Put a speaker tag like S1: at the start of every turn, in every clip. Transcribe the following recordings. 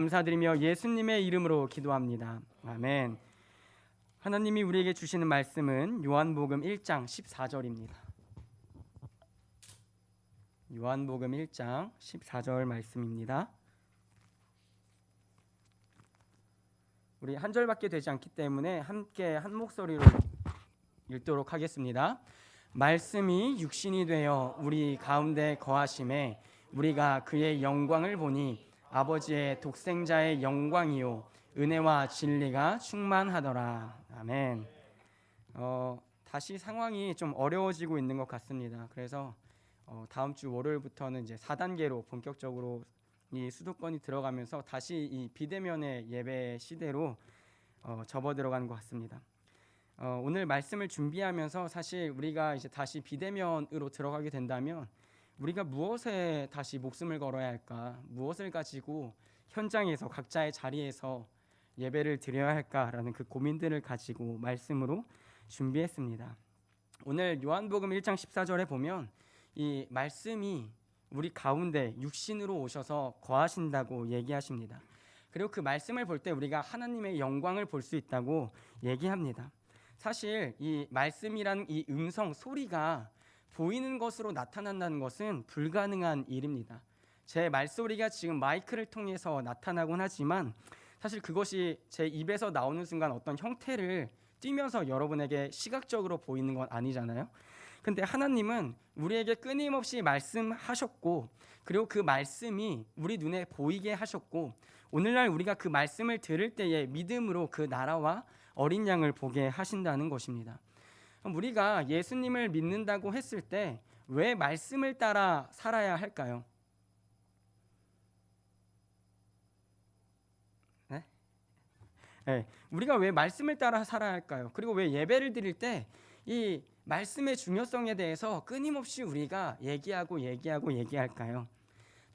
S1: 감사드리며 예수님의 이름으로 기도합니다. 아멘. 하나님이 우리에게 주시는 말씀은 요한복음 1장 14절입니다. 요한복음 1장 14절 말씀입니다. 우리 한 절밖에 되지 않기 때문에 함께 한 목소리로 읽도록 하겠습니다. 말씀이 육신이 되어 우리 가운데 거하심에 우리가 그의 영광을 보니 아버지의 독생자의 영광이요 은혜와 진리가 충만하더라. 아멘. 다시 상황이 좀 어려워지고 있는 것 같습니다. 그래서 다음 주 월요일부터는 이제 4단계로 본격적으로 이 수도권이 들어가면서 다시 이 비대면의 예배 시대로 접어 들어가는 것 같습니다. 오늘 말씀을 준비하면서 사실 우리가 이제 다시 비대면으로 들어가게 된다면 우리가 무엇에 다시 목숨을 걸어야 할까? 무엇을 가지고 현장에서 각자의 자리에서 예배를 드려야 할까라는 그 고민들을 가지고 말씀으로 준비했습니다. 오늘 요한복음 1장 14절에 보면 이 말씀이 우리 가운데 육신으로 오셔서 거하신다고 얘기하십니다. 그리고 그 말씀을 볼 때 우리가 하나님의 영광을 볼 수 있다고 얘기합니다. 사실 이 말씀이라는 이 음성 소리가 보이는 것으로 나타난다는 것은 불가능한 일입니다. 제 말소리가 지금 마이크를 통해서 나타나곤 하지만 사실 그것이 제 입에서 나오는 순간 어떤 형태를 띠면서 여러분에게 시각적으로 보이는 건 아니잖아요. 근데 하나님은 우리에게 끊임없이 말씀하셨고 그리고 그 말씀이 우리 눈에 보이게 하셨고 오늘날 우리가 그 말씀을 들을 때에 믿음으로 그 나라와 어린 양을 보게 하신다는 것입니다. 우리가 예수님을 믿는다고 했을 때 왜 말씀을 따라 살아야 할까요? 네, 우리가 왜 말씀을 따라 살아야 할까요? 그리고 왜 예배를 드릴 때 이 말씀의 중요성에 대해서 끊임없이 우리가 얘기할까요?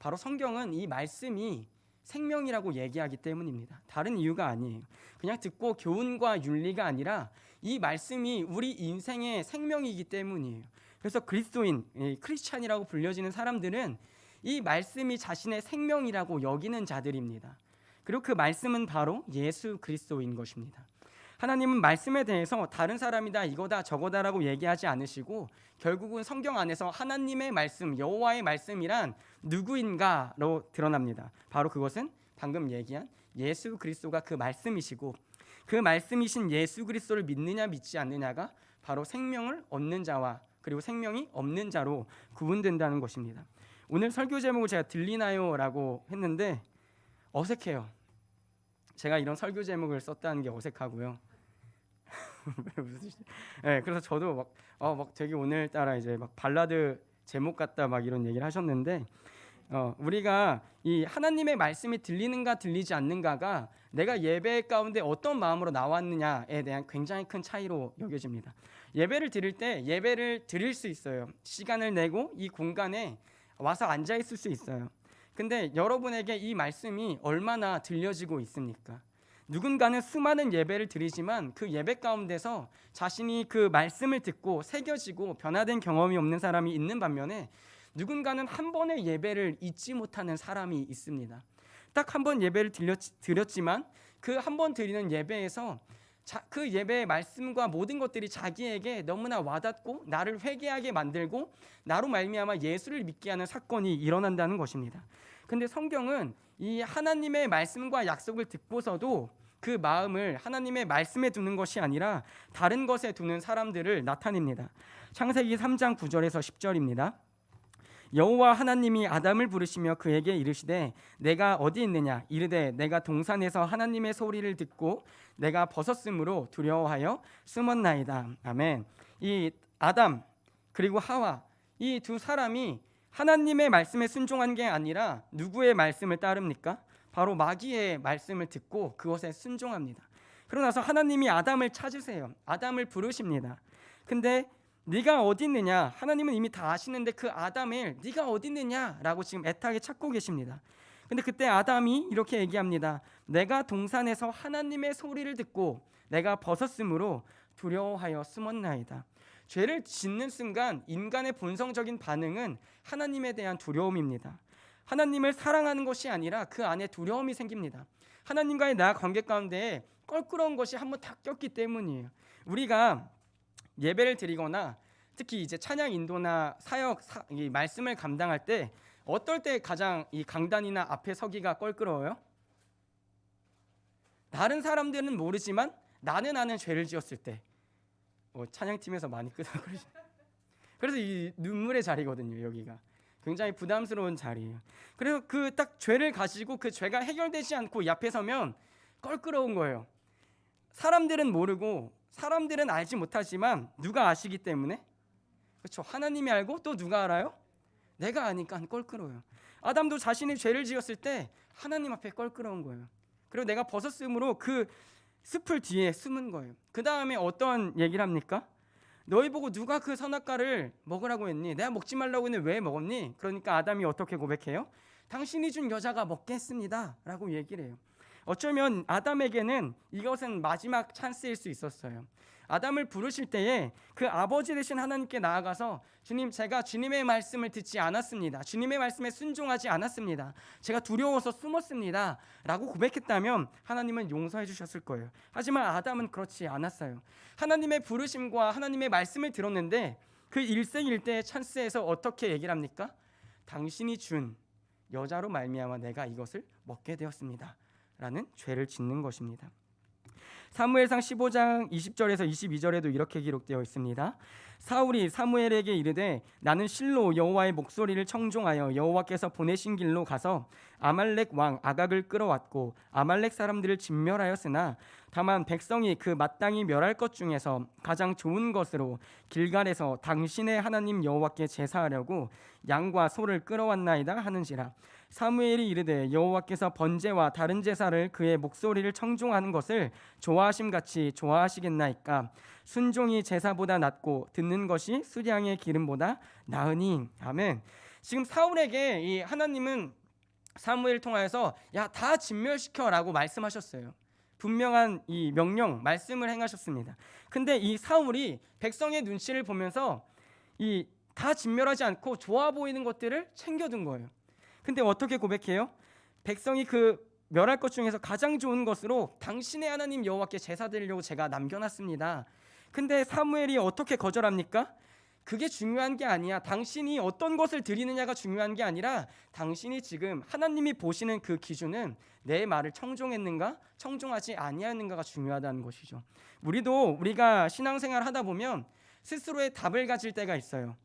S1: 바로 성경은 이 말씀이 생명이라고 얘기하기 때문입니다. 다른 이유가 아니에요. 그냥 듣고 교훈과 윤리가 아니라 이 말씀이 우리 인생의 생명이기 때문이에요. 그래서 그리스도인, 크리스찬이라고 불려지는 사람들은 이 말씀이 자신의 생명이라고 여기는 자들입니다. 그리고 그 말씀은 바로 예수 그리스도인 것입니다. 하나님은 말씀에 대해서 다른 사람이다, 이거다, 저거다라고 얘기하지 않으시고 결국은 성경 안에서 하나님의 말씀, 여호와의 말씀이란 누구인가로 드러납니다. 바로 그것은 방금 얘기한 예수 그리스도가 그 말씀이시고 그 말씀이신 예수 그리스도를 믿느냐 믿지 않느냐가 바로 생명을 얻는 자와 그리고 생명이 없는 자로 구분된다는 것입니다. 오늘 설교 제목을 제가 들리나요? 라고 했는데 어색해요. 제가 이런 설교 제목을 썼다는 게 어색하고요. 네, 그래서 저도 막 되게 오늘따라 이제 막 발라드 제목 같다 막 이런 얘기를 하셨는데 우리가 이 하나님의 말씀이 들리는가 들리지 않는가가 내가 예배 가운데 어떤 마음으로 나왔느냐에 대한 굉장히 큰 차이로 여겨집니다. 예배를 드릴 때 예배를 드릴 수 있어요. 시간을 내고 이 공간에 와서 앉아 있을 수 있어요. 근데 여러분에게 이 말씀이 얼마나 들려지고 있습니까? 누군가는 수많은 예배를 드리지만 그 예배 가운데서 자신이 그 말씀을 듣고 새겨지고 변화된 경험이 없는 사람이 있는 반면에 누군가는 한 번의 예배를 잊지 못하는 사람이 있습니다. 딱 한 번 예배를 드렸지만 그 한 번 드리는 예배에서 그 예배의 말씀과 모든 것들이 자기에게 너무나 와닿고 나를 회개하게 만들고 나로 말미암아 예수를 믿게 하는 사건이 일어난다는 것입니다. 근데 성경은 이 하나님의 말씀과 약속을 듣고서도 그 마음을 하나님의 말씀에 두는 것이 아니라 다른 것에 두는 사람들을 나타냅니다. 창세기 3장 9절에서 10절입니다. 여호와 하나님이 아담을 부르시며 그에게 이르시되 내가 어디 있느냐 이르되 내가 동산에서 하나님의 소리를 듣고 내가 벗었으므로 두려워하여 숨었나이다. 아멘. 이 아담 그리고 하와 이 두 사람이 하나님의 말씀에 순종한 게 아니라 누구의 말씀을 따릅니까? 바로 마귀의 말씀을 듣고 그것에 순종합니다. 그러고 나서 하나님이 아담을 찾으세요. 아담을 부르십니다. 근데 네가 어디 있느냐? 하나님은 이미 다 아시는데 그 아담을 네가 어디 있느냐라고 지금 애타게 찾고 계십니다. 근데 그때 아담이 이렇게 얘기합니다. 내가 동산에서 하나님의 소리를 듣고 내가 벗었으므로 두려워하여 숨었나이다. 죄를 짓는 순간 인간의 본성적인 반응은 하나님에 대한 두려움입니다. 하나님을 사랑하는 것이 아니라 그 안에 두려움이 생깁니다. 하나님과의 나 관계 가운데 껄끄러운 것이 한번 다 꼈기 때문이에요. 우리가 예배를 드리거나 특히 이제 찬양 인도나 사역 이 말씀을 감당할 때 어떨 때 가장 이 강단이나 앞에 서기가 껄끄러워요? 다른 사람들은 모르지만 나는 아는 죄를 지었을 때 찬양팀에서 많이 끄덕거리죠. 그래서 이 눈물의 자리거든요. 여기가 굉장히 부담스러운 자리예요. 그래서 그 딱 죄를 가지고 그 죄가 해결되지 않고 이 앞에 서면 껄끄러운 거예요. 사람들은 모르고 사람들은 알지 못하지만 누가 아시기 때문에, 그렇죠? 하나님이 알고 또 누가 알아요? 내가 아니까 껄끄러워요. 아담도 자신이 죄를 지었을 때 하나님 앞에 껄끄러운 거예요. 그리고 내가 벗었으므로 그 숲을 뒤에 숨은 거예요. 그 다음에 어떤 얘기를 합니까? 너희 보고 누가 그 선악과를 먹으라고 했니? 내가 먹지 말라고 했는데 왜 먹었니? 그러니까 아담이 어떻게 고백해요? 당신이 준 여자가 먹겠습니다 라고 얘기를 해요. 어쩌면 아담에게는 이것은 마지막 찬스일 수 있었어요. 아담을 부르실 때에 그 아버지 되신 하나님께 나아가서 주님, 제가 주님의 말씀을 듣지 않았습니다. 주님의 말씀에 순종하지 않았습니다. 제가 두려워서 숨었습니다 라고 고백했다면 하나님은 용서해 주셨을 거예요. 하지만 아담은 그렇지 않았어요. 하나님의 부르심과 하나님의 말씀을 들었는데 그 일생일대의 찬스에서 어떻게 얘기를 합니까? 당신이 준 여자로 말미암아 내가 이것을 먹게 되었습니다 라는 죄를 짓는 것입니다. 사무엘상 15장 20절에서 22절에도 이렇게 기록되어 있습니다. 사울이 사무엘에게 이르되 나는 실로 여호와의 목소리를 청종하여 여호와께서 보내신 길로 가서 아말렉 왕 아각을 끌어왔고 아말렉 사람들을 진멸하였으나 다만 백성이 그 마땅히 멸할 것 중에서 가장 좋은 것으로 길갈에서 당신의 하나님 여호와께 제사하려고 양과 소를 끌어왔나이다 하는지라. 사무엘이 이르되 여호와께서 번제와 다른 제사를 그의 목소리를 청종하는 것을 좋아하심같이 좋아하시겠나이까. 순종이 제사보다 낫고 듣는 것이 수량의 기름보다 나으니. 아멘. 지금 사울에게 이 하나님은 사무엘을 통하여서 야, 다 진멸시켜라고 말씀하셨어요. 분명한 이 명령 말씀을 행하셨습니다. 근데 이 사울이 백성의 눈치를 보면서 이 다 진멸하지 않고 좋아 보이는 것들을 챙겨둔 거예요. 근데 어떻게 고백해요? 백성이 그 멸할 것 중에서 가장 좋은 것으로 당신의 하나님 여호와께 제사 드리려고 제가 남겨놨습니다. 근데 사무엘이 어떻게 거절합니까? 그게 중요한 게 아니야. 당신이 어떤 것을 드리느냐가 중요한 게 아니라 당신이 지금 하나님이 보시는 그 기준은 내 말을 청종했는가 청종하지 아니하는가가 중요하다는 것이죠. 우리가 신앙생활 하다 보면 스스로의 답을 가질 때가 있어요.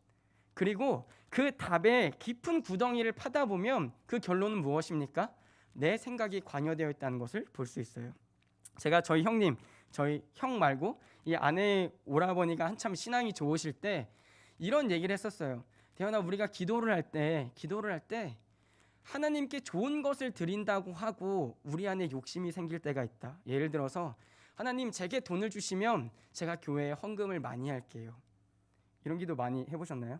S1: 그리고 그 답에 깊은 구덩이를 파다 보면 그 결론은 무엇입니까? 내 생각이 관여되어 있다는 것을 볼 수 있어요. 제가 저희 형 말고 이 아내 오라버니가 한참 신앙이 좋으실 때 이런 얘기를 했었어요. 대현아, 우리가 기도를 할 때 하나님께 좋은 것을 드린다고 하고 우리 안에 욕심이 생길 때가 있다. 예를 들어서 하나님, 제게 돈을 주시면 제가 교회에 헌금을 많이 할게요. 이런 기도 많이 해보셨나요?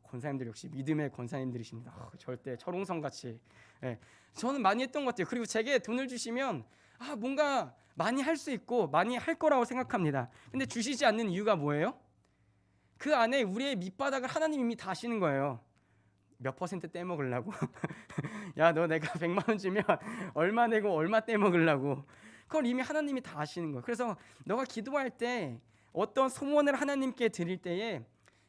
S1: 권사님들 역시 믿음의 권사님들이십니다. 절대 철옹성같이. 저는 많이 했던 것 같아요. 그리고 제게 돈을 주시면 뭔가 많이 할 수 있고 많이 할 거라고 생각합니다. 근데 주시지 않는 이유가 뭐예요? 그 안에 우리의 밑바닥을 하나님 이미 다 아시는 거예요. 몇 퍼센트 떼먹으려고? 야, 너 내가 100만 원 주면 얼마 내고 얼마 떼먹으려고? 그걸 이미 하나님이 다 아시는 거예요. 그래서 너가 기도할 때 어떤 소원을 하나님께 드릴 때에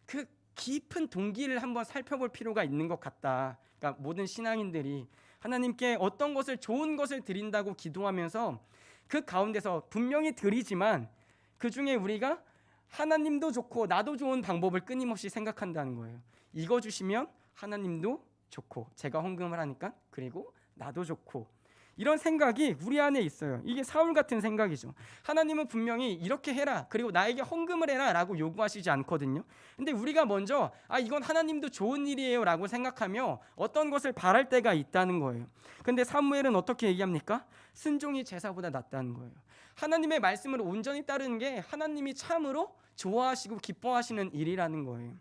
S1: 그 깊은 동기를 한번 살펴볼 필요가 있는 것 같다. 그러니까 모든 신앙인들이 하나님께 어떤 것을 좋은 것을 드린다고 기도하면서 그 가운데서 분명히 드리지만 그 중에 우리가 하나님도 좋고 나도 좋은 방법을 끊임없이 생각한다는 거예요. 이거 주시면 하나님도 좋고 제가 헌금을 하니까 그리고 나도 좋고 이런 생각이 우리 안에 있어요. 이게 사울 같은 생각이죠. 하나님은 분명히 이렇게 해라 그리고 나에게 헌금을 해라 라고 요구하시지 않거든요. 근데 우리가 먼저 이건 하나님도 좋은 일이에요 라고 생각하며 어떤 것을 바랄 때가 있다는 거예요. 근데 사무엘은 어떻게 얘기합니까? 순종이 제사보다 낫다는 거예요. 하나님의 말씀을 온전히 따르는 게 하나님이 참으로 좋아하시고 기뻐하시는 일이라는 거예요.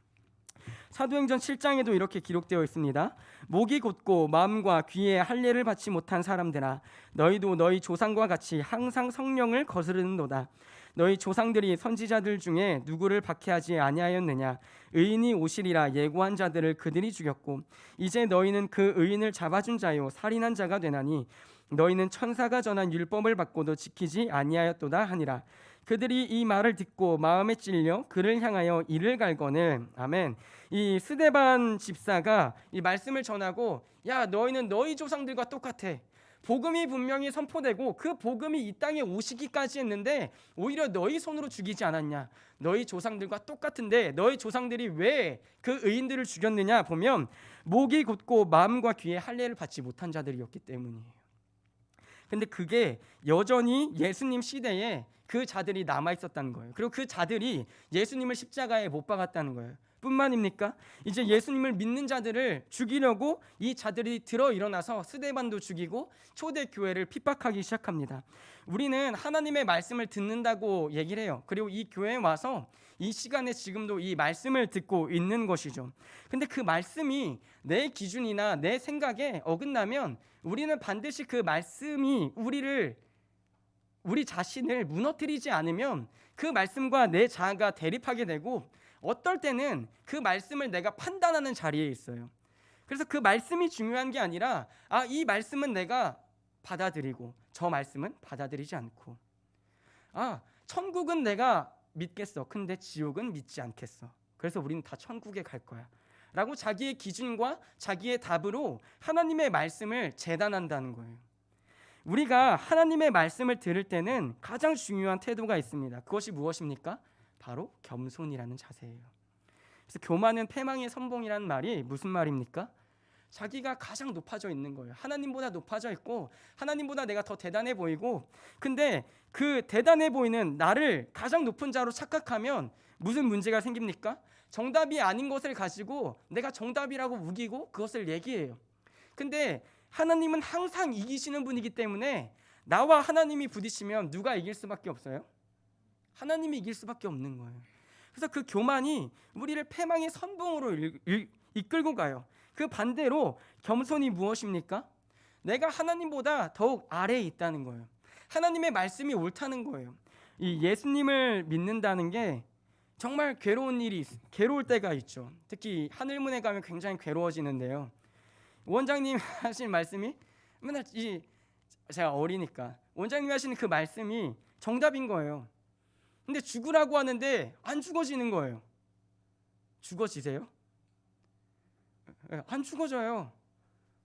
S1: 사도행전 7장에도 이렇게 기록되어 있습니다. 목이 곧고 마음과 귀에 할례를 받지 못한 사람들아, 너희도 너희 조상과 같이 항상 성령을 거스르는도다. 너희 조상들이 선지자들 중에 누구를 박해하지 아니하였느냐? 의인이 오시리라 예고한 자들을 그들이 죽였고, 이제 너희는 그 의인을 잡아준 자요 살인한 자가 되나니, 너희는 천사가 전한 율법을 받고도 지키지 아니하였도다 하니라. 그들이 이 말을 듣고 마음에 찔려 그를 향하여 이를 갈거늘. 아멘. 이 스데반 집사가 이 말씀을 전하고, 야, 너희는 너희 조상들과 똑같아. 복음이 분명히 선포되고 그 복음이 이 땅에 오시기까지 했는데 오히려 너희 손으로 죽이지 않았냐? 너희 조상들과 똑같은데 너희 조상들이 왜 그 의인들을 죽였느냐? 보면 목이 곧고 마음과 귀에 할례를 받지 못한 자들이었기 때문이에요. 근데 그게 여전히 예수님 시대에 그 자들이 남아 있었다는 거예요. 그리고 그 자들이 예수님을 십자가에 못 박았다는 거예요. 뿐만입니까? 이제 예수님을 믿는 자들을 죽이려고 이 자들이 들어 일어나서 스데반도 죽이고 초대 교회를 핍박하기 시작합니다. 우리는 하나님의 말씀을 듣는다고 얘기를 해요. 그리고 이 교회에 와서 이 시간에 지금도 이 말씀을 듣고 있는 것이죠. 근데 그 말씀이 내 기준이나 내 생각에 어긋나면 우리는 반드시 그 말씀이 우리 자신을 무너뜨리지 않으면 그 말씀과 내 자아가 대립하게 되고, 어떨 때는 그 말씀을 내가 판단하는 자리에 있어요. 그래서 그 말씀이 중요한 게 아니라, 이 말씀은 내가 받아들이고 저 말씀은 받아들이지 않고, 천국은 내가 믿겠어. 근데 지옥은 믿지 않겠어. 그래서 우리는 다 천국에 갈 거야 라고 자기의 기준과 자기의 답으로 하나님의 말씀을 재단한다는 거예요. 우리가 하나님의 말씀을 들을 때는 가장 중요한 태도가 있습니다. 그것이 무엇입니까? 바로 겸손이라는 자세예요. 그래서 교만은 패망의 선봉이라는 말이 무슨 말입니까? 자기가 가장 높아져 있는 거예요. 하나님보다 높아져 있고 하나님보다 내가 더 대단해 보이고, 근데 그 대단해 보이는 나를 가장 높은 자로 착각하면 무슨 문제가 생깁니까? 정답이 아닌 것을 가지고 내가 정답이라고 우기고 그것을 얘기해요. 근데 하나님은 항상 이기시는 분이기 때문에 나와 하나님이 부딪히면 누가 이길 수밖에 없어요? 하나님이 이길 수밖에 없는 거예요. 그래서 그 교만이 우리를 패망의 선봉으로 이끌고 가요. 그 반대로 겸손이 무엇입니까? 내가 하나님보다 더욱 아래에 있다는 거예요. 하나님의 말씀이 옳다는 거예요. 이 예수님을 믿는다는 게 정말 괴로울 때가 있죠. 특히 하늘문에 가면 굉장히 괴로워지는데요. 원장님 하신 말씀이 맨날 제가 어리니까 원장님이 하시는 그 말씀이 정답인 거예요. 근데 죽으라고 하는데 안 죽어지는 거예요. 죽어지세요? 안 죽어져요.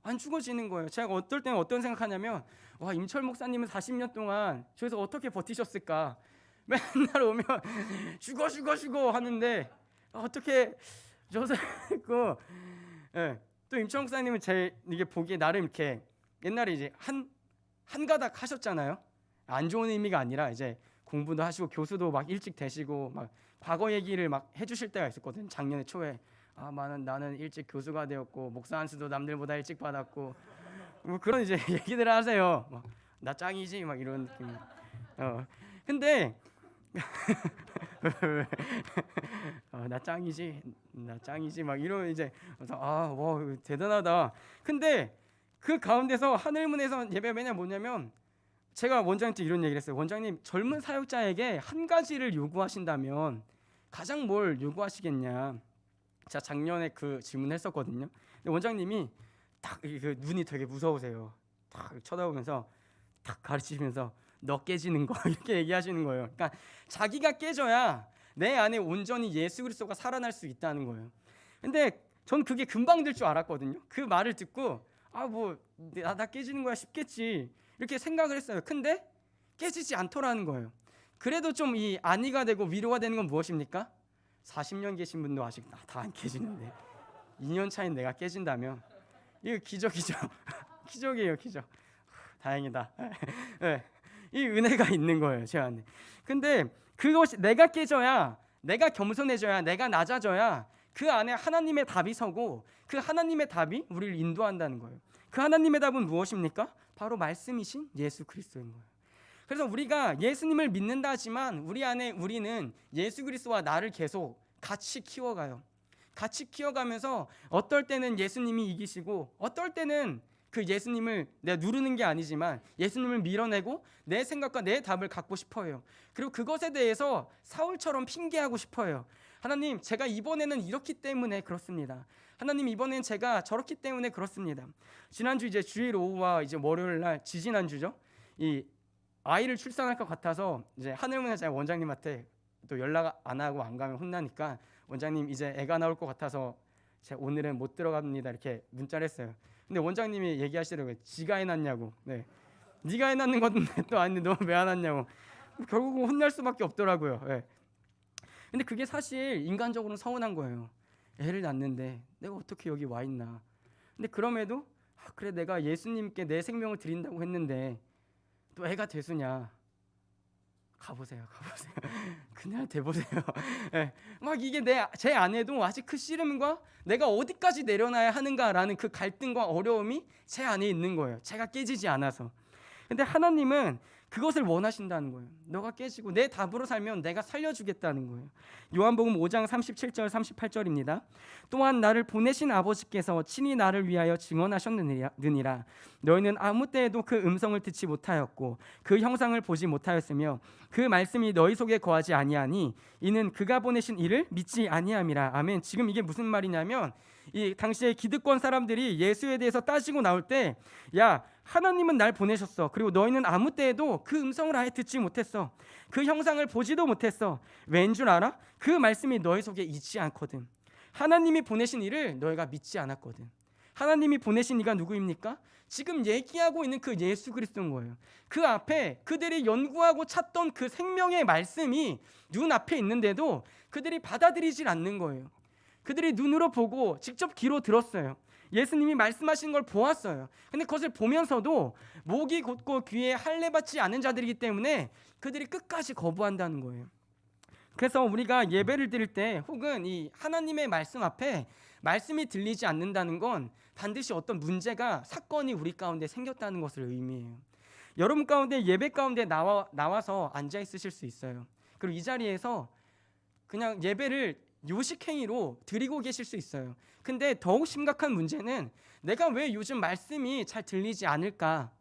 S1: 안 죽어지는 거예요. 제가 어떨 때는 어떤 생각하냐면, 와, 임철 목사님은 40년 동안 저기서 어떻게 버티셨을까? 맨날 오면 죽어 하는데 어떻게 저서 있고, 또 임철 목사님은 이게 보기에 나름 이렇게 옛날에 이제 한 가닥 하셨잖아요. 안 좋은 의미가 아니라 이제 공부도 하시고 교수도 막 일찍 되시고 막 과거 얘기를 막 해주실 때가 있었거든요. 작년에 초에 나는 일찍 교수가 되었고 목사 안수도 남들보다 일찍 받았고 뭐 그런 이제 얘기들을 하세요. 막, 나 짱이지 막 이런 느낌. 근데 나 짱이지 막 이런 이제 와 대단하다. 근데 그 가운데서 하늘문에서 예배 맨날 뭐냐면, 제가 원장님한테 이런 얘기를 했어요. 원장님, 젊은 사역자에게 한 가지를 요구하신다면 가장 뭘 요구하시겠냐. 제가 작년에 그 질문을 했었거든요. 근데 원장님이 딱 그 눈이 되게 무서우세요. 딱 쳐다보면서 딱 가르치시면서 너 깨지는 거 이렇게 얘기하시는 거예요. 그러니까 자기가 깨져야 내 안에 온전히 예수 그리스도가 살아날 수 있다는 거예요. 근데 전 그게 금방 될 줄 알았거든요. 그 말을 듣고 나 깨지는 거야 쉽겠지 이렇게 생각을 했어요. 근데 깨지지 않더라는 거예요. 그래도 좀 이 안위가 되고 위로가 되는 건 무엇입니까? 40년 계신 분도 아직 다 안 깨지는데 2년 차인 내가 깨진다면 이거 기적이죠. 기적이에요, 기적. 다행이다. 네, 이 은혜가 있는 거예요, 제 안에. 근데 그것이 내가 깨져야, 내가 겸손해져야, 내가 낮아져야 그 안에 하나님의 답이 서고 그 하나님의 답이 우리를 인도한다는 거예요. 그 하나님의 답은 무엇입니까? 바로 말씀이신 예수 그리스도인 거예요. 그래서 우리가 예수님을 믿는다 하지만 우리 안에 우리는 예수 그리스도와 나를 계속 같이 키워가요. 같이 키워가면서 어떨 때는 예수님이 이기시고 어떨 때는 그 예수님을 내가 누르는 게 아니지만 예수님을 밀어내고 내 생각과 내 답을 갖고 싶어요. 그리고 그것에 대해서 사울처럼 핑계하고 싶어요. 하나님, 제가 이번에는 이렇기 때문에 그렇습니다. 하나님, 이번엔 제가 저렇기 때문에 그렇습니다. 지난주 이제 주일 오후와 이제 월요일 날, 지지난주죠. 이 아이를 출산할 것 같아서 이제 하늘문화재 원장님한테 또 연락 안 하고 안 가면 혼나니까, 원장님 이제 애가 나올 것 같아서 제가 오늘은 못 들어갑니다 이렇게 문자를 했어요. 근데 원장님이 얘기하시더라고요. 지가 해놨냐고. 네, 네가 해놨는 건데 또 아닌데 너 왜 안 왔냐고. 결국은 혼날 수밖에 없더라고요. 네. 근데 그게 사실 인간적으로는 서운한 거예요. 애를 낳는데 내가 어떻게 여기 와 있나. 근데 그럼에도 그래, 내가 예수님께 내 생명을 드린다고 했는데 또 애가 되수냐. 가보세요. 그날 돼보세요. 네. 막 이게 제 안에도 아직 그 씨름과 내가 어디까지 내려놔야 하는가라는 그 갈등과 어려움이 제 안에 있는 거예요. 제가 깨지지 않아서. 근데 하나님은 그것을 원하신다는 거예요. 너가 깨지고 내 답으로 살면 내가 살려주겠다는 거예요. 요한복음 5장 37절 38절입니다. 또한 나를 보내신 아버지께서 친히 나를 위하여 증언하셨느니라. 너희는 아무 때에도 그 음성을 듣지 못하였고 그 형상을 보지 못하였으며 그 말씀이 너희 속에 거하지 아니하니 이는 그가 보내신 이를 믿지 아니함이라. 아멘. 지금 이게 무슨 말이냐면, 이 당시에 기득권 사람들이 예수에 대해서 따지고 나올 때, 야, 하나님은 날 보내셨어. 그리고 너희는 아무 때에도 그 음성을 아예 듣지 못했어. 그 형상을 보지도 못했어. 왠 줄 알아? 그 말씀이 너희 속에 있지 않거든. 하나님이 보내신 이를 너희가 믿지 않았거든. 하나님이 보내신 이가 누구입니까? 지금 얘기하고 있는 그 예수 그리스도인 거예요. 그 앞에 그들이 연구하고 찾던 그 생명의 말씀이 눈앞에 있는데도 그들이 받아들이질 않는 거예요. 그들이 눈으로 보고 직접 귀로 들었어요. 예수님이 말씀하신 걸 보았어요. 근데 그것을 보면서도 목이 곧고 귀에 할례 받지 않은 자들이기 때문에 그들이 끝까지 거부한다는 거예요. 그래서 우리가 예배를 드릴 때 혹은 이 하나님의 말씀 앞에 말씀이 들리지 않는다는 건 반드시 어떤 문제가, 사건이 우리 가운데 생겼다는 것을 의미해요. 여러분 가운데 예배 가운데 나와서 앉아 있으실 수 있어요. 그리고 이 자리에서 그냥 예배를 요식행위로 드리고 계실 수 있어요. 근데 더욱 심각한 문제는 내가 왜 요즘 말씀이 잘 들리지 않을까?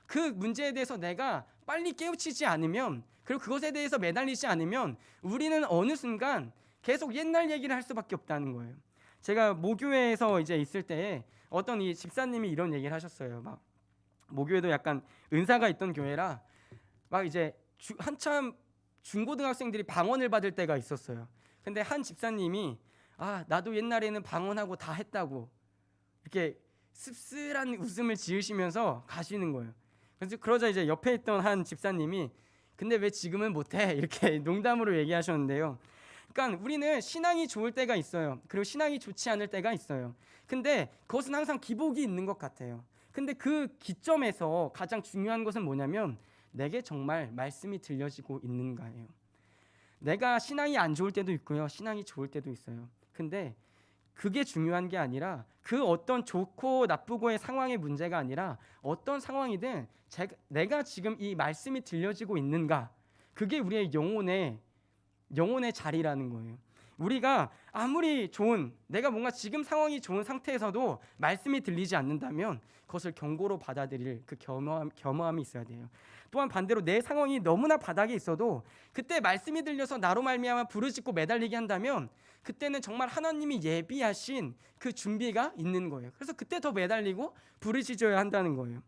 S1: 그 문제에 대해서 내가 빨리 깨우치지 않으면, 그리고 그것에 대해서 매달리지 않으면 우리는 어느 순간 계속 옛날 얘기를 할 수밖에 없다는 거예요. 제가 모교회에서 이제 있을 때 어떤 이 집사님이 이런 얘기를 하셨어요. 막 모교회도 약간 은사가 있던 교회라 막 이제 한참 중고등학생들이 방언을 받을 때가 있었어요. 근데 한 집사님이 나도 옛날에는 방언하고 다 했다고 이렇게 씁쓸한 웃음을 지으시면서 가시는 거예요. 그래서 그러자 이제 옆에 있던 한 집사님이 근데 왜 지금은 못해? 이렇게 농담으로 얘기하셨는데요. 그러니까 우리는 신앙이 좋을 때가 있어요. 그리고 신앙이 좋지 않을 때가 있어요. 근데 그것은 항상 기복이 있는 것 같아요. 근데 그 기점에서 가장 중요한 것은 뭐냐면 내게 정말 말씀이 들려지고 있는가예요. 내가 신앙이 안 좋을 때도 있고요, 신앙이 좋을 때도 있어요. 근데 그게 중요한 게 아니라 그 어떤 좋고 나쁘고의 상황의 문제가 아니라 어떤 상황이든 내가 지금 이 말씀이 들려지고 있는가, 그게 우리의 영혼의 자리라는 거예요. 우리가 아무리 내가 뭔가 지금 상황이 좋은 상태에서도 말씀이 들리지 않는다면 그것을 경고로 받아들일 그 겸허함이 있어야 돼요. 또한 반대로 내 상황이 너무나 바닥에 있어도 그때 말씀이 들려서 나로 말미암아 부르짖고 매달리게 한다면 그때는 정말 하나님이 예비하신 그 준비가 있는 거예요. 그래서 그때 더 매달리고 부르짖어야 한다는 거예요.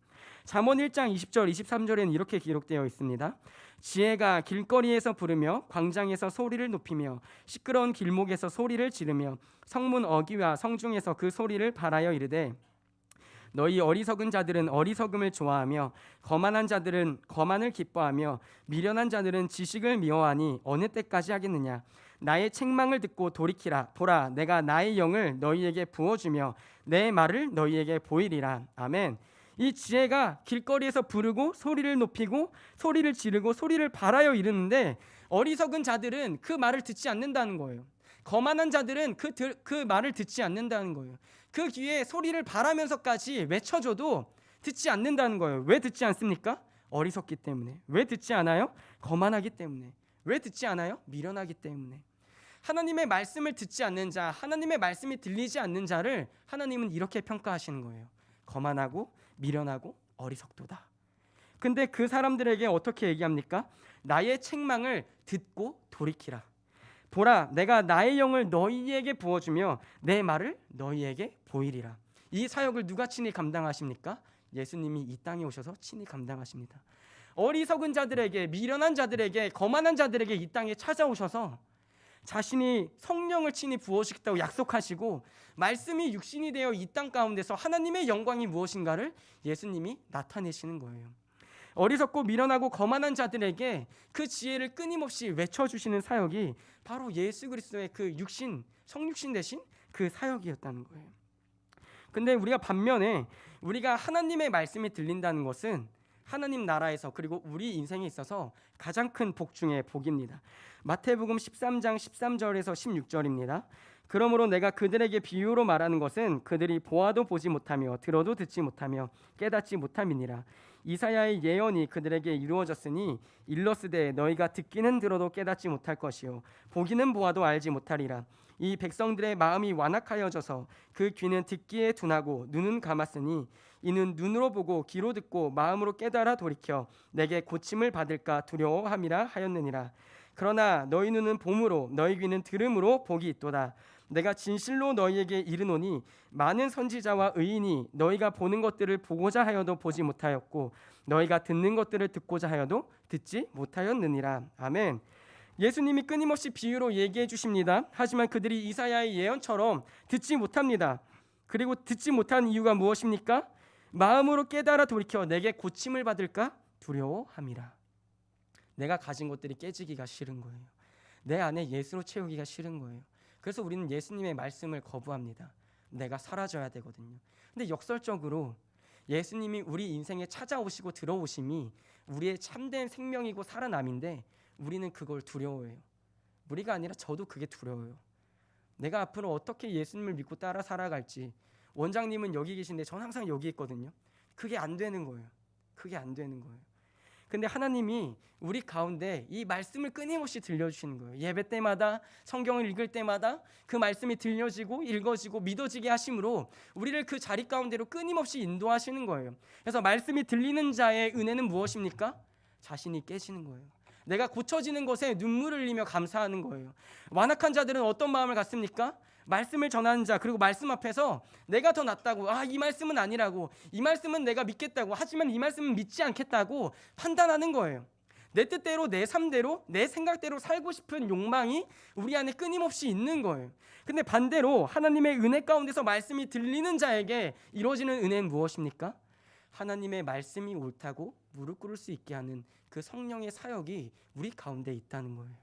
S1: 잠언 1장 20절 23절에는 이렇게 기록되어 있습니다. 지혜가 길거리에서 부르며 광장에서 소리를 높이며 시끄러운 길목에서 소리를 지르며 성문 어귀와 성중에서 그 소리를 발하여 이르되 너희 어리석은 자들은 어리석음을 좋아하며 거만한 자들은 거만을 기뻐하며 미련한 자들은 지식을 미워하니 어느 때까지 하겠느냐. 나의 책망을 듣고 돌이키라. 보라, 내가 나의 영을 너희에게 부어주며 내 말을 너희에게 보이리라. 아멘. 이 지혜가 길거리에서 부르고 소리를 높이고 소리를 지르고 소리를 발하여 이르는데 어리석은 자들은 그 말을 듣지 않는다는 거예요. 거만한 자들은 그 말을 듣지 않는다는 거예요. 그 귀에 소리를 발하면서까지 외쳐줘도 듣지 않는다는 거예요. 왜 듣지 않습니까? 어리석기 때문에. 왜 듣지 않아요? 거만하기 때문에. 왜 듣지 않아요? 미련하기 때문에. 하나님의 말씀을 듣지 않는 자, 하나님의 말씀이 들리지 않는 자를 하나님은 이렇게 평가하시는 거예요. 거만하고 미련하고 어리석도다. 근데 그 사람들에게 어떻게 얘기합니까? 나의 책망을 듣고 돌이키라. 보라, 내가 나의 영을 너희에게 부어주며 내 말을 너희에게 보이리라. 이 사역을 누가 친히 감당하십니까? 예수님이 이 땅에 오셔서 친히 감당하십니다. 어리석은 자들에게, 미련한 자들에게, 거만한 자들에게 이 땅에 찾아오셔서 자신이 성령을 친히 부어주겠다고 약속하시고 말씀이 육신이 되어 이 땅 가운데서 하나님의 영광이 무엇인가를 예수님이 나타내시는 거예요. 어리석고 미련하고 거만한 자들에게 그 지혜를 끊임없이 외쳐주시는 사역이 바로 예수 그리스도의 그 육신, 성육신 되신 그 사역이었다는 거예요. 근데 우리가 반면에 우리가 하나님의 말씀이 들린다는 것은 하나님 나라에서 그리고 우리 인생에 있어서 가장 큰 복 중에 복입니다. 마태복음 13장 13절에서 16절입니다. 그러므로 내가 그들에게 비유로 말하는 것은 그들이 보아도 보지 못하며 들어도 듣지 못하며 깨닫지 못함이니라. 이사야의 예언이 그들에게 이루어졌으니 일러스되 너희가 듣기는 들어도 깨닫지 못할 것이요 보기는 보아도 알지 못하리라. 이 백성들의 마음이 완악하여져서 그 귀는 듣기에 둔하고 눈은 감았으니 이는 눈으로 보고 귀로 듣고 마음으로 깨달아 돌이켜 내게 고침을 받을까 두려워함이라 하였느니라. 그러나 너희 눈은 봄으로 너희 귀는 들음으로 복이 있도다. 내가 진실로 너희에게 이르노니 많은 선지자와 의인이 너희가 보는 것들을 보고자 하여도 보지 못하였고 너희가 듣는 것들을 듣고자 하여도 듣지 못하였느니라. 아멘. 예수님이 끊임없이 비유로 얘기해 주십니다. 하지만 그들이 이사야의 예언처럼 듣지 못합니다. 그리고 듣지 못한 이유가 무엇입니까? 마음으로 깨달아 돌이켜 내게 고침을 받을까 두려워함이라. 내가 가진 것들이 깨지기가 싫은 거예요. 내 안에 예수로 채우기가 싫은 거예요. 그래서 우리는 예수님의 말씀을 거부합니다. 내가 사라져야 되거든요. 근데 역설적으로 예수님이 우리 인생에 찾아오시고 들어오심이 우리의 참된 생명이고 살아남인데 우리는 그걸 두려워해요. 우리가 아니라 저도 그게 두려워요. 내가 앞으로 어떻게 예수님을 믿고 따라 살아갈지. 원장님은 여기 계신데 전 항상 여기 있거든요. 그게 안 되는 거예요. 그게 안 되는 거예요. 근데 하나님이 우리 가운데 이 말씀을 끊임없이 들려주시는 거예요. 예배 때마다 성경을 읽을 때마다 그 말씀이 들려지고 읽어지고 믿어지게 하심으로 우리를 그 자리 가운데로 끊임없이 인도하시는 거예요. 그래서 말씀이 들리는 자의 은혜는 무엇입니까? 자신이 깨지는 거예요. 내가 고쳐지는 것에 눈물을 흘리며 감사하는 거예요. 완악한 자들은 어떤 마음을 갖습니까? 말씀을 전하는 자, 그리고 말씀 앞에서 내가 더 낫다고, 이 말씀은 아니라고, 이 말씀은 내가 믿겠다고, 하지만 이 말씀은 믿지 않겠다고 판단하는 거예요. 내 뜻대로, 내 삶대로, 내 생각대로 살고 싶은 욕망이 우리 안에 끊임없이 있는 거예요. 근데 반대로 하나님의 은혜 가운데서 말씀이 들리는 자에게 이루어지는 은혜는 무엇입니까? 하나님의 말씀이 옳다고 무릎 꿇을 수 있게 하는 그 성령의 사역이 우리 가운데 있다는 거예요.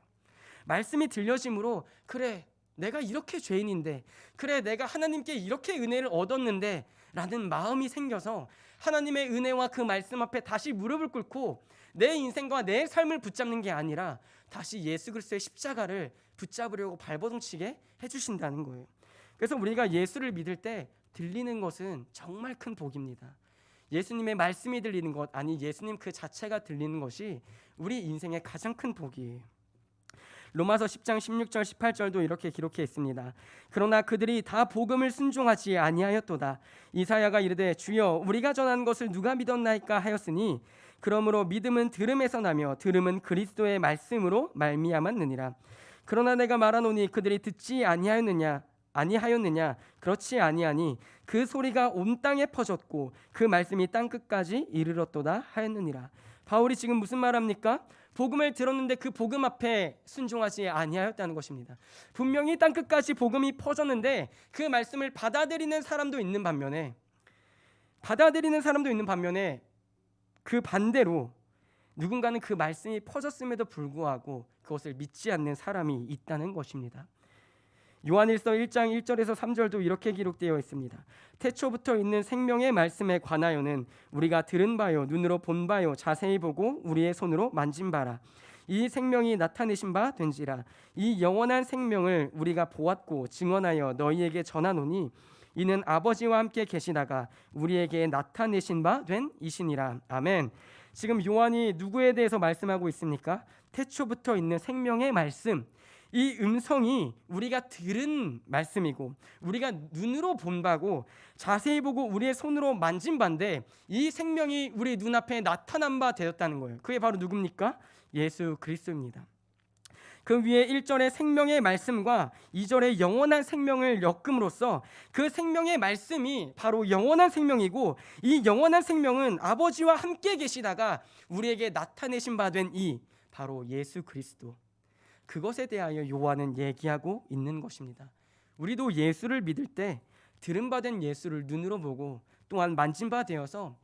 S1: 말씀이 들려짐으로 그래, 내가 이렇게 죄인인데, 그래 내가 하나님께 이렇게 은혜를 얻었는데 라는 마음이 생겨서 하나님의 은혜와 그 말씀 앞에 다시 무릎을 꿇고 내 인생과 내 삶을 붙잡는 게 아니라 다시 예수 그리스도의 십자가를 붙잡으려고 발버둥치게 해주신다는 거예요. 그래서 우리가 예수를 믿을 때 들리는 것은 정말 큰 복입니다. 예수님의 말씀이 들리는 것, 아니 예수님 그 자체가 들리는 것이 우리 인생의 가장 큰 복이에요. 로마서 10장 16절 18절도 이렇게 기록해 있습니다. 그러나 그들이 다 복음을 순종하지 아니하였도다. 이사야가 이르되 주여 우리가 전한 것을 누가 믿었나이까 하였으니 그러므로 믿음은 들음에서 나며 들음은 그리스도의 말씀으로 말미암았느니라. 그러나 내가 말하노니 그들이 듣지 아니하였느냐 그렇지 아니하니 그 소리가 온 땅에 퍼졌고 그 말씀이 땅 끝까지 이르렀도다 하였느니라. 바울이 지금 무슨 말합니까? 복음을 들었는데 그 복음 앞에 순종하지 아니하였다는 것입니다. 분명히 땅 끝까지 복음이 퍼졌는데 그 말씀을 받아들이는 사람도 있는 반면에 그 반대로 누군가는 그 말씀이 퍼졌음에도 불구하고 그것을 믿지 않는 사람이 있다는 것입니다. 요한일서 1장 1절에서 3절도 이렇게 기록되어 있습니다. 태초부터 있는 생명의 말씀에 관하여는 우리가 들은 바요 눈으로 본 바요 자세히 보고 우리의 손으로 만진 바라. 이 생명이 나타내신 바 된지라. 이 영원한 생명을 우리가 보았고 증언하여 너희에게 전하노니 이는 아버지와 함께 계시다가 우리에게 나타내신 바 된 이시니라. 아멘. 지금 요한이 누구에 대해서 말씀하고 있습니까? 태초부터 있는 생명의 말씀, 이 음성이 우리가 들은 말씀이고 우리가 눈으로 본 바고 자세히 보고 우리의 손으로 만진 바인데 이 생명이 우리 눈앞에 나타난 바 되었다는 거예요. 그게 바로 누굽니까? 예수 그리스도입니다. 그 위에 1절의 생명의 말씀과 2절의 영원한 생명을 엮음으로써 그 생명의 말씀이 바로 영원한 생명이고 이 영원한 생명은 아버지와 함께 계시다가 우리에게 나타내신 바 된 이 바로 예수 그리스도, 그것에 대하여 요한은 얘기하고 있는 것입니다. 우리도 예수를 믿을 때 들은 바 된 예수를 눈으로 보고 또한 만진 바 되어서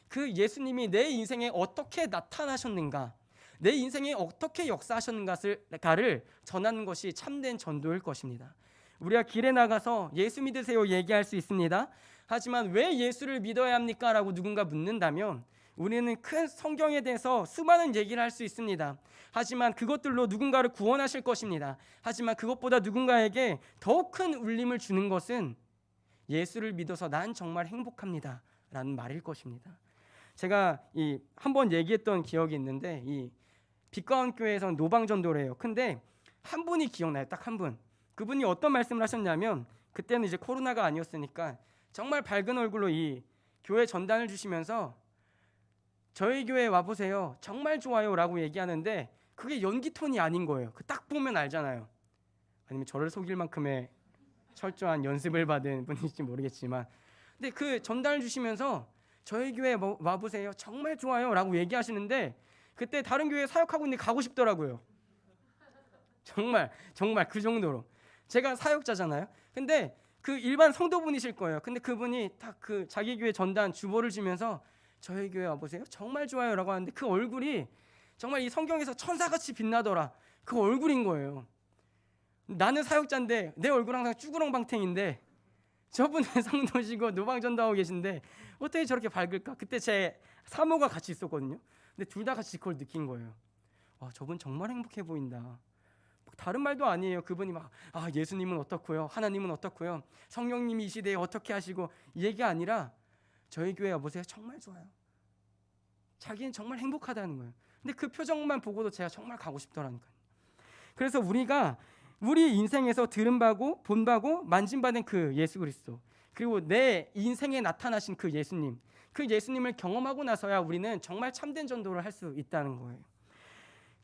S1: 그 예수님이 내 인생에 어떻게 나타나셨는가, 내 인생에 어떻게 역사하셨는가를 전하는 것이 참된 전도일 것입니다. 우리가 길에 나가서 예수 믿으세요 얘기할 수 있습니다. 하지만 왜 예수를 믿어야 합니까? 라고 누군가 묻는다면 우리는 큰 성경에 대해서 수많은 얘기를 할 수 있습니다. 하지만 그것들로 누군가를 구원하실 것입니다. 하지만 그것보다 누군가에게 더욱 큰 울림을 주는 것은 예수를 믿어서 난 정말 행복합니다 라는 말일 것입니다. 제가 한번 얘기했던 기억이 있는데 이 빛가운 교회에서는 노방전도를 해요. 근데 한 분이 기억나요. 딱 한 분. 그분이 어떤 말씀을 하셨냐면 그때는 이제 코로나가 아니었으니까 정말 밝은 얼굴로 이 교회 전단을 주시면서 저희 교회 와보세요. 정말 좋아요 라고 얘기하는데 그게 연기 톤이 아닌 거예요. 그 딱 보면 알잖아요. 아니면 저를 속일 만큼의 철저한 연습을 받은 분인지 모르겠지만 근데 그 전단을 주시면서 저희 교회 와보세요. 정말 좋아요 라고 얘기하시는데 그때 다른 교회에 사역하고 있는데 가고 싶더라고요. 정말 그 정도로. 제가 사역자잖아요. 근데 그 일반 성도분이실 거예요. 근데 그분이 딱 그 자기 교회 전단 주보를 주면서 저희 교회 와보세요. 정말 좋아요 라고 하는데 그 얼굴이 정말 이 성경에서 천사같이 빛나더라. 그 얼굴인 거예요. 나는 사역자인데 내 얼굴 항상 쭈구렁방탱인데 저분은 성도시고 노방전도하고 계신데 어떻게 저렇게 밝을까? 그때 제 사모가 같이 있었거든요. 근데 둘 다 같이 그걸 느낀 거예요. 와, 저분 정말 행복해 보인다. 다른 말도 아니에요. 그분이 막 예수님은 어떻고요, 하나님은 어떻고요, 성령님이 이 시대에 어떻게 하시고 이 얘기가 아니라 저희 교회 와보세요. 정말 좋아요. 자기는 정말 행복하다는 거예요. 근데 그 표정만 보고도 제가 정말 가고 싶더라니까요. 그래서 우리가 우리 인생에서 들은 바고 본 바고 만진 바된 그 예수 그리스도, 그리고 내 인생에 나타나신 그 예수님, 그 예수님을 경험하고 나서야 우리는 정말 참된 전도를 할 수 있다는 거예요.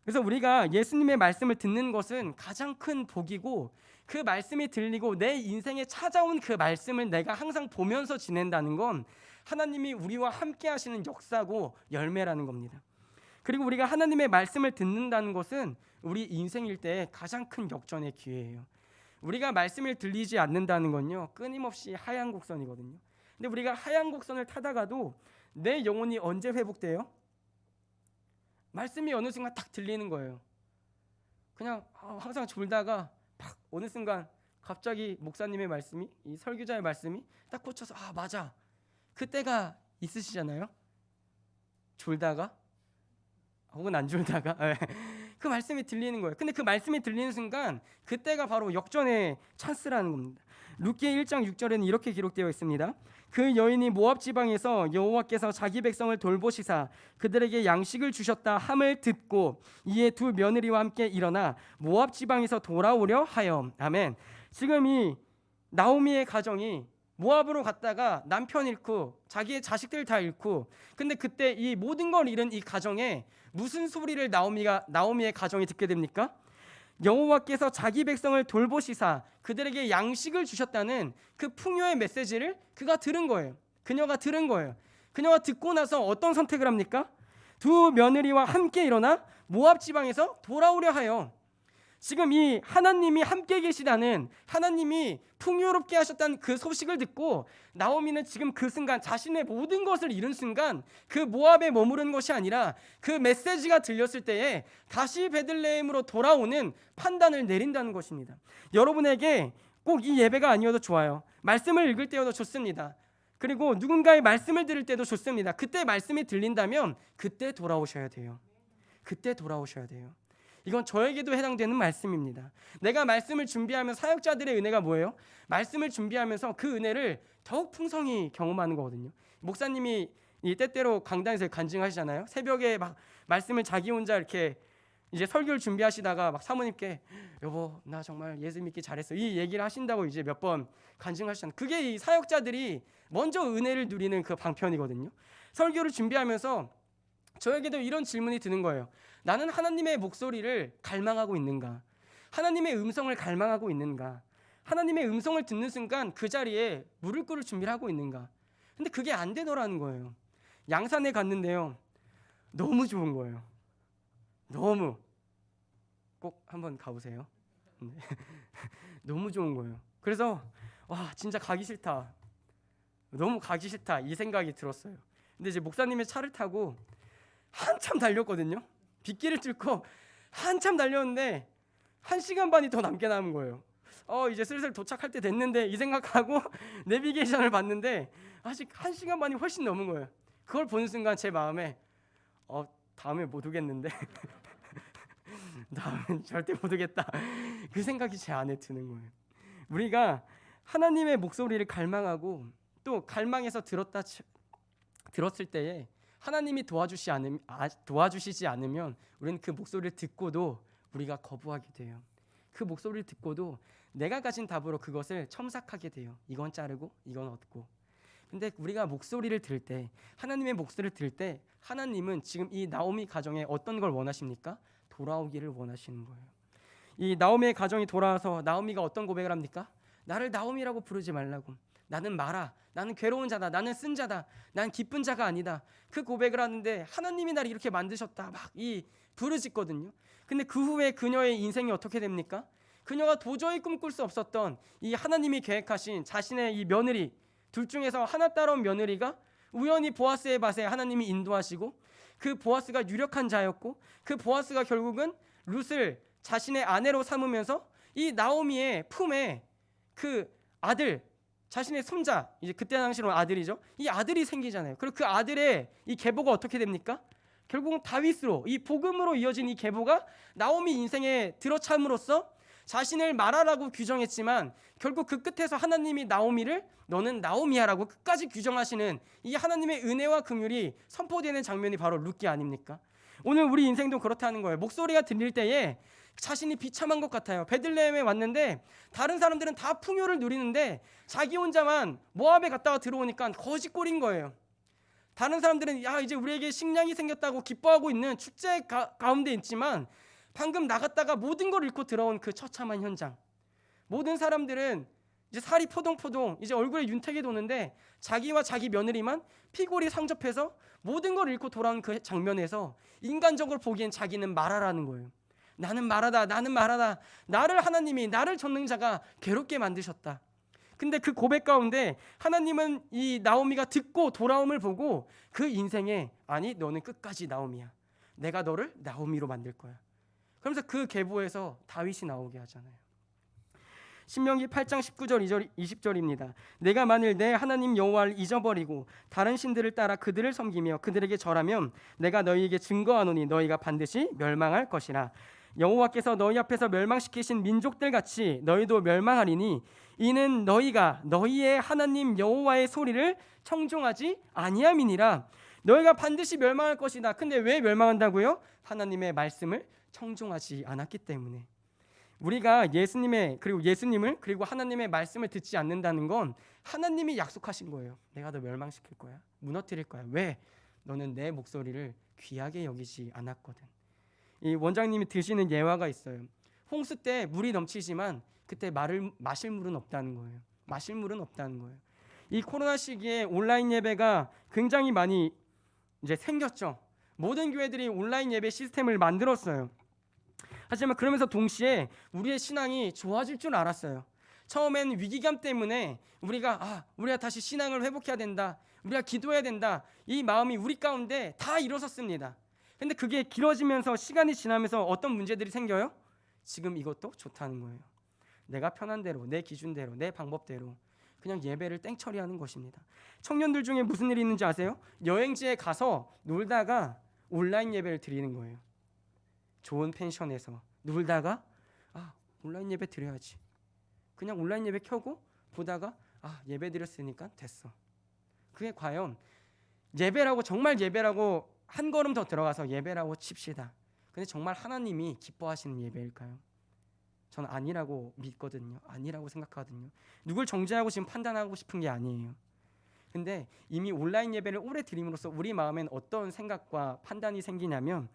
S1: 그래서 우리가 예수님의 말씀을 듣는 것은 가장 큰 복이고 그 말씀이 들리고 내 인생에 찾아온 그 말씀을 내가 항상 보면서 지낸다는 건 하나님이 우리와 함께 하시는 역사고 열매라는 겁니다. 그리고 우리가 하나님의 말씀을 듣는다는 것은 우리 인생일 때 가장 큰 역전의 기회예요. 우리가 말씀을 들리지 않는다는 건요, 끊임없이 하얀 곡선이거든요. 근데 우리가 하얀 곡선을 타다가도 내 영혼이 언제 회복돼요? 말씀이 어느 순간 딱 들리는 거예요. 그냥 항상 졸다가 막 어느 순간 갑자기 목사님의 말씀이, 이 설교자의 말씀이 딱 꽂혀서 맞아. 그때가 있으시잖아요. 졸다가 혹은 안 졸다가 그 말씀이 들리는 거예요. 근데 그 말씀이 들리는 순간 그때가 바로 역전의 찬스라는 겁니다. 룻기 1장 6절에는 이렇게 기록되어 있습니다. 그 여인이 모압 지방에서 여호와께서 자기 백성을 돌보시사 그들에게 양식을 주셨다 함을 듣고 이에 두 며느리와 함께 일어나 모압 지방에서 돌아오려 하여. 아멘. 지금 이 나오미의 가정이 모압으로 갔다가 남편 잃고 자기의 자식들 다 잃고, 근데 그때 이 모든 걸 잃은 이 가정에 무슨 소리를 나오미의 가정이 듣게 됩니까? 여호와께서 자기 백성을 돌보시사 그들에게 양식을 주셨다는 그 풍요의 메시지를 그가 들은 거예요. 그녀가 들은 거예요. 그녀가 듣고 나서 어떤 선택을 합니까? 두 며느리와 함께 일어나 모압 지방에서 돌아오려 하여. 지금 이 하나님이 함께 계시다는, 하나님이 풍요롭게 하셨다는 그 소식을 듣고 나오미는 지금 그 순간 자신의 모든 것을 잃은 순간 그 모압에 머무른 것이 아니라 그 메시지가 들렸을 때에 다시 베들레헴으로 돌아오는 판단을 내린다는 것입니다. 여러분에게 꼭 이 예배가 아니어도 좋아요. 말씀을 읽을 때여도 좋습니다. 그리고 누군가의 말씀을 들을 때도 좋습니다. 그때 말씀이 들린다면 그때 돌아오셔야 돼요. 그때 돌아오셔야 돼요. 이건 저에게도 해당되는 말씀입니다. 내가 말씀을 준비하면 사역자들의 은혜가 뭐예요? 말씀을 준비하면서 그 은혜를 더욱 풍성히 경험하는 거거든요. 목사님이 이 때때로 강단에서 간증하시잖아요. 새벽에 막 말씀을 자기 혼자 이렇게 이제 설교를 준비하시다가 막 사모님께 여보 나 정말 예수 믿기 잘했어 이 얘기를 하신다고 이제 몇 번 간증하시잖아요. 그게 이 사역자들이 먼저 은혜를 누리는 그 방편이거든요. 설교를 준비하면서 저에게도 이런 질문이 드는 거예요. 나는 하나님의 목소리를 갈망하고 있는가? 하나님의 음성을 갈망하고 있는가? 하나님의 음성을 듣는 순간 그 자리에 무릎 꿇을 준비를 하고 있는가? 근데 그게 안 되더라는 거예요. 양산에 갔는데요. 너무 좋은 거예요. 너무. 꼭 한번 가보세요. 네. 너무 좋은 거예요. 그래서 와 진짜 가기 싫다. 너무 가기 싫다 이 생각이 들었어요. 근데 이제 목사님의 차를 타고 한참 달렸거든요. 빗길을 뚫고 한참 달렸는데 1시간 반이 더 남게 남은 거예요. 이제 슬슬 도착할 때 됐는데 이 생각하고 내비게이션을 봤는데 아직 1시간 반이 훨씬 넘은 거예요. 그걸 보는 순간 제 마음에 다음에 못 오겠는데 다음엔 절대 못 오겠다 그 생각이 제 안에 드는 거예요. 우리가 하나님의 목소리를 갈망하고 또 갈망해서 들었을 때에 하나님이 도와주시지 않으면 우리는 그 목소리를 듣고도 우리가 거부하게 돼요. 그 목소리를 듣고도 내가 가진 답으로 그것을 첨삭하게 돼요. 이건 자르고 이건 얻고. 근데 우리가 목소리를 들을 때 하나님의 목소리를 들을 때 하나님은 지금 이 나오미 가정에 어떤 걸 원하십니까? 돌아오기를 원하시는 거예요. 이 나오미의 가정이 돌아와서 나오미가 어떤 고백을 합니까? 나를 나오미라고 부르지 말라고. 나는 마라. 나는 괴로운 자다. 나는 쓴 자다. 난 기쁜 자가 아니다. 그 고백을 하는데 하나님이 나를 이렇게 만드셨다. 막 이 부르짖거든요. 근데 그 후에 그녀의 인생이 어떻게 됩니까? 그녀가 도저히 꿈꿀 수 없었던 이 하나님이 계획하신 자신의 이 며느리 둘 중에서 하나 따라온 며느리가 우연히 보아스의 밭에 하나님이 인도하시고 그 보아스가 유력한 자였고 그 보아스가 결국은 룻을 자신의 아내로 삼으면서 이 나오미의 품에 그 아들 자신의 손자 이제 그때 당시로 아들이죠. 이 아들이 생기잖아요. 그리고 그 아들의 이 계보가 어떻게 됩니까? 결국은 다윗으로 이 복음으로 이어진 이 계보가 나오미 인생에 들어참으로써 자신을 마라라고 규정했지만 결국 그 끝에서 하나님이 나오미를 너는 나오미야라고 끝까지 규정하시는 이 하나님의 은혜와 긍휼이 선포되는 장면이 바로 룻기 아닙니까? 오늘 우리 인생도 그렇다는 거예요. 목소리가 들릴 때에 자신이 비참한 것 같아요. 베들레헴에 왔는데 다른 사람들은 다 풍요를 누리는데 자기 혼자만 모압에 갔다가 들어오니까 거지꼴인 거예요. 다른 사람들은 야 이제 우리에게 식량이 생겼다고 기뻐하고 있는 축제 가운데 있지만 방금 나갔다가 모든 걸 잃고 들어온 그 처참한 현장. 모든 사람들은 이제 살이 포동포동 이제 얼굴에 윤택이 도는데 자기와 자기 며느리만 피골이 상접해서 모든 걸 잃고 돌아온 그 장면에서 인간적으로 보기엔 자기는 마라라는 거예요. 나는 마라다. 나는 마라다. 나를 하나님이 나를 전능자가 괴롭게 만드셨다. 근데 그 고백 가운데 하나님은 이 나오미가 듣고 돌아옴을 보고 그 인생에 아니 너는 끝까지 나오미야. 내가 너를 나오미로 만들 거야. 그러면서 그 계보에서 다윗이 나오게 하잖아요. 신명기 8장 19절 20절입니다. 내가 만일 내 하나님 여호와를 잊어버리고 다른 신들을 따라 그들을 섬기며 그들에게 절하면 내가 너희에게 증거하노니 너희가 반드시 멸망할 것이라. 여호와께서 너희 앞에서 멸망시키신 민족들 같이 너희도 멸망하리니 이는 너희가 너희의 하나님 여호와의 소리를 청종하지 아니함이니라. 너희가 반드시 멸망할 것이다. 근데 왜 멸망한다고요? 하나님의 말씀을 청종하지 않았기 때문에. 우리가 예수님을 그리고 하나님의 말씀을 듣지 않는다는 건 하나님이 약속하신 거예요. 내가 너 멸망시킬 거야. 무너뜨릴 거야. 왜? 너는 내 목소리를 귀하게 여기지 않았거든. 이 원장님이 드시는 예화가 있어요. 홍수 때 물이 넘치지만 그때 마실 물은 없다는 거예요. 마실 물은 없다는 거예요. 이 코로나 시기에 온라인 예배가 굉장히 많이 이제 생겼죠. 모든 교회들이 온라인 예배 시스템을 만들었어요. 하지만 그러면서 동시에 우리의 신앙이 좋아질 줄 알았어요. 처음엔 위기감 때문에 우리가 다시 신앙을 회복해야 된다. 우리가 기도해야 된다. 이 마음이 우리 가운데 다 일어섰습니다. 근데 그게 길어지면서 시간이 지나면서 어떤 문제들이 생겨요? 지금 이것도 좋다는 거예요. 내가 편한 대로, 내 기준대로, 내 방법대로 그냥 예배를 땡처리하는 것입니다. 청년들 중에 무슨 일이 있는지 아세요? 여행지에 가서 놀다가 온라인 예배를 드리는 거예요. 좋은 펜션에서 놀다가 온라인 예배 드려야지. 그냥 온라인 예배 켜고 보다가 예배 드렸으니까 됐어. 그게 과연 예배라고 정말 예배라고 한 걸음 더 들어가서 예배라고 칩시다. 근데 정말 하나님이 기뻐하시는 예배일까요? 저는 아니라고 믿거든요. 아니라고 생각하거든요. 누굴 정죄하고 지금 판단하고 싶은 게 아니에요. 근데 이미 온라인 예배를 오래 드림으로써 우리 마음엔 어떤 생각과 판단이 생기냐면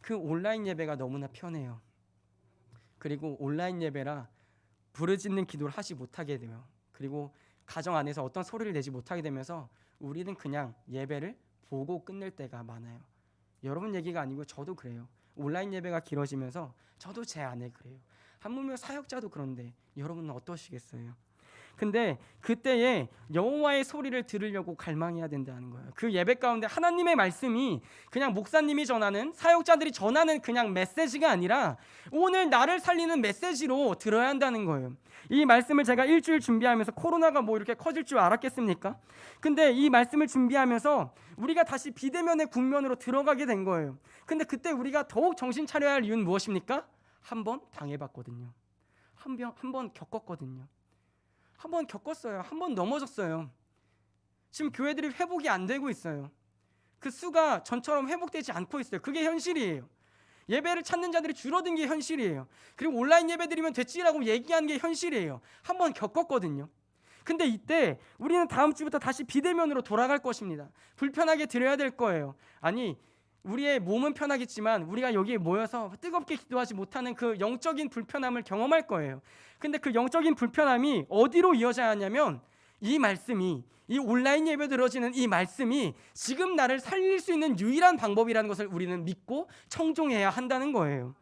S1: 그 온라인 예배가 너무나 편해요. 그리고 온라인 예배라 부르짖는 기도를 하지 못하게 돼요. 그리고 가정 안에서 어떤 소리를 내지 못하게 되면서 우리는 그냥 예배를 보고 끝낼 때가 많아요. 여러분 얘기가 아니고 저도 그래요. 온라인 예배가 길어지면서 저도 제 안에 그래요. 하물며 사역자도 그런데 여러분은 어떠시겠어요? 근데 그때에 여호와의 소리를 들으려고 갈망해야 된다는 거예요. 그 예배 가운데 하나님의 말씀이 그냥 목사님이 전하는, 사역자들이 전하는 그냥 메시지가 아니라 오늘 나를 살리는 메시지로 들어야 한다는 거예요. 이 말씀을 제가 일주일 준비하면서 코로나가 뭐 이렇게 커질 줄 알았겠습니까? 근데 이 말씀을 준비하면서 우리가 다시 비대면의 국면으로 들어가게 된 거예요. 근데 그때 우리가 더욱 정신 차려야 할 이유는 무엇입니까? 한번 당해봤거든요. 한 번 겪었거든요. 한 번 겪었어요. 한 번 넘어졌어요. 지금 교회들이 회복이 안 되고 있어요. 그 수가 전처럼 회복되지 않고 있어요. 그게 현실이에요. 예배를 찾는 자들이 줄어든 게 현실이에요. 그리고 온라인 예배 드리면 됐지라고 얘기하는 게 현실이에요. 한 번 겪었거든요. 근데 이때 우리는 다음 주부터 다시 비대면으로 돌아갈 것입니다. 불편하게 드려야 될 거예요. 아니, 우리의 몸은 편하겠지만 우리가 여기에 모여서 뜨겁게 기도하지 못하는 그 영적인 불편함을 경험할 거예요. 근데 그 영적인 불편함이 어디로 이어져야 하냐면 이 말씀이, 이 온라인 예배 들어지는 이 말씀이 지금 나를 살릴 수 있는 유일한 방법이라는 것을 우리는 믿고 청종해야 한다는 거예요.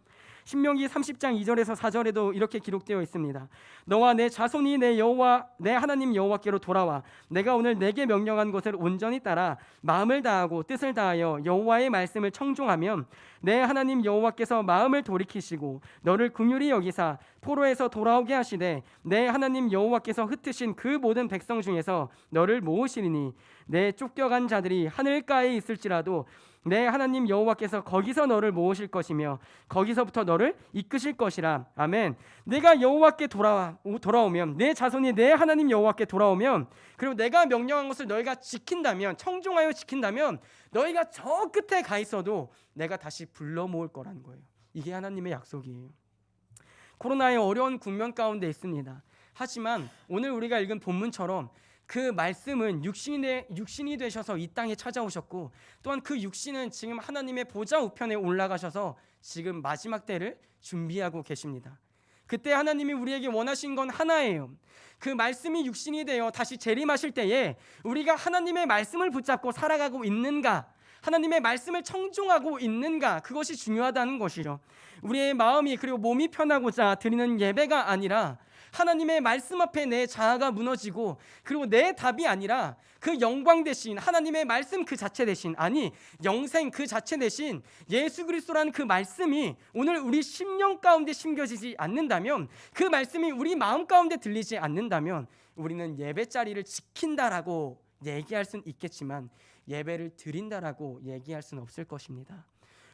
S1: 신명기 30장 2절에서 4절에도 이렇게 기록되어 있습니다. 너와 내 자손이 내 하나님 여호와께로 돌아와 내가 오늘 내게 명령한 것을 온전히 따라 마음을 다하고 뜻을 다하여 여호와의 말씀을 청종하면 내 하나님 여호와께서 마음을 돌이키시고 너를 긍휼히 여기사 포로에서 돌아오게 하시되 내 하나님 여호와께서 흩으신 그 모든 백성 중에서 너를 모으시리니 내 쫓겨간 자들이 하늘가에 있을지라도 내 하나님 여호와께서 거기서 너를 모으실 것이며 거기서부터 너를 이끄실 것이라. 아멘. 내가 여호와께 돌아오면, 내 자손이 내 하나님 여호와께 돌아오면, 그리고 내가 명령한 것을 너희가 지킨다면, 청종하여 지킨다면 너희가 저 끝에 가 있어도 내가 다시 불러 모을 거라는 거예요. 이게 하나님의 약속이에요. 코로나의 어려운 국면 가운데 있습니다. 하지만 오늘 우리가 읽은 본문처럼 그 말씀은 육신이 되셔서 이 땅에 찾아오셨고, 또한 그 육신은 지금 하나님의 보좌 우편에 올라가셔서 지금 마지막 때를 준비하고 계십니다. 그때 하나님이 우리에게 원하신 건 하나예요. 그 말씀이 육신이 되어 다시 재림하실 때에 우리가 하나님의 말씀을 붙잡고 살아가고 있는가, 하나님의 말씀을 청종하고 있는가, 그것이 중요하다는 것이죠. 우리의 마음이 그리고 몸이 편하고자 드리는 예배가 아니라 하나님의 말씀 앞에 내 자아가 무너지고, 그리고 내 답이 아니라 그 영광 대신 하나님의 말씀 그 자체 대신, 아니 영생 그 자체 대신 예수 그리스도라는 그 말씀이 오늘 우리 심령 가운데 심겨지지 않는다면, 그 말씀이 우리 마음 가운데 들리지 않는다면 우리는 예배 자리를 지킨다라고 얘기할 수는 있겠지만 예배를 드린다라고 얘기할 수는 없을 것입니다.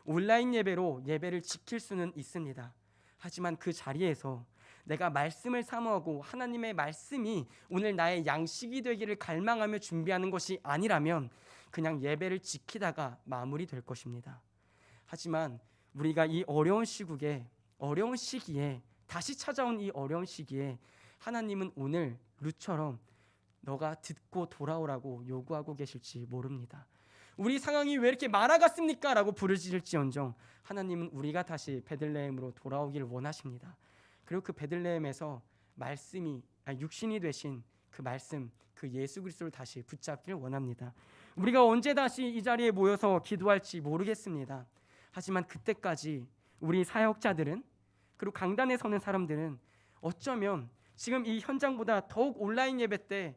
S1: 온라인 예배로 예배를 지킬 수는 있습니다. 하지만 그 자리에서 내가 말씀을 사모하고 하나님의 말씀이 오늘 나의 양식이 되기를 갈망하며 준비하는 것이 아니라면 그냥 예배를 지키다가 마무리될 것입니다. 하지만 우리가 이 어려운 시기에 다시 찾아온 이 어려운 시기에 하나님은 오늘 룻처럼 너가 듣고 돌아오라고 요구하고 계실지 모릅니다. 우리 상황이 왜 이렇게 마라 같습니까? 라고 부르짖을지언정 하나님은 우리가 다시 베들레헴으로 돌아오기를 원하십니다. 그리고 그 베들레헴에서 육신이 되신 그 말씀, 그 예수 그리스도를 다시 붙잡기를 원합니다. 우리가 언제 다시 이 자리에 모여서 기도할지 모르겠습니다. 하지만 그때까지 우리 사역자들은, 그리고 강단에 서는 사람들은 어쩌면 지금 이 현장보다 더욱 온라인 예배 때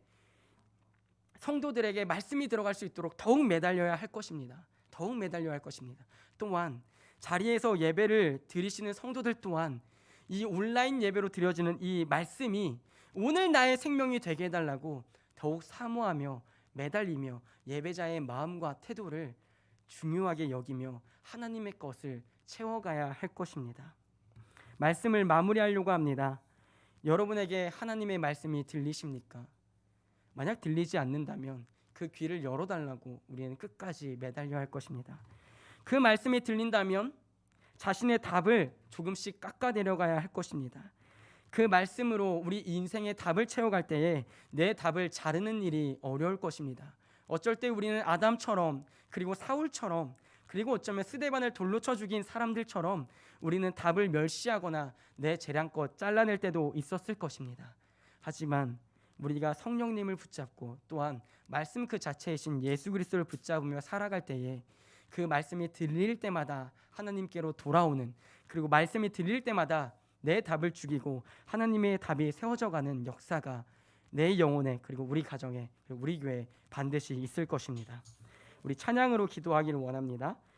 S1: 성도들에게 말씀이 들어갈 수 있도록 더욱 매달려야 할 것입니다. 더욱 매달려야 할 것입니다. 또한 자리에서 예배를 드리시는 성도들 또한 이 온라인 예배로 드려지는 이 말씀이 오늘 나의 생명이 되게 해달라고 더욱 사모하며 매달리며 예배자의 마음과 태도를 중요하게 여기며 하나님의 것을 채워가야 할 것입니다. 말씀을 마무리하려고 합니다. 여러분에게 하나님의 말씀이 들리십니까? 만약 들리지 않는다면 그 귀를 열어달라고 우리는 끝까지 매달려야 할 것입니다. 그 말씀이 들린다면 자신의 답을 조금씩 깎아내려가야 할 것입니다. 그 말씀으로 우리 인생의 답을 채워갈 때에 내 답을 자르는 일이 어려울 것입니다. 어쩔 때 우리는 아담처럼, 그리고 사울처럼, 그리고 어쩌면 스데반을 돌로 쳐 죽인 사람들처럼 우리는 답을 멸시하거나 내 재량껏 잘라낼 때도 있었을 것입니다. 하지만 우리가 성령님을 붙잡고 또한 말씀 그 자체이신 예수 그리스도를 붙잡으며 살아갈 때에 그 말씀이 들릴 때마다 하나님께로 돌아오는, 그리고 말씀이 들릴 때마다 내 답을 죽이고 하나님의 답이 세워져가는 역사가 내 영혼에, 그리고 우리 가정에, 그리고 우리 교회에 반드시 있을 것입니다. 우리 찬양으로 기도하기를 원합니다.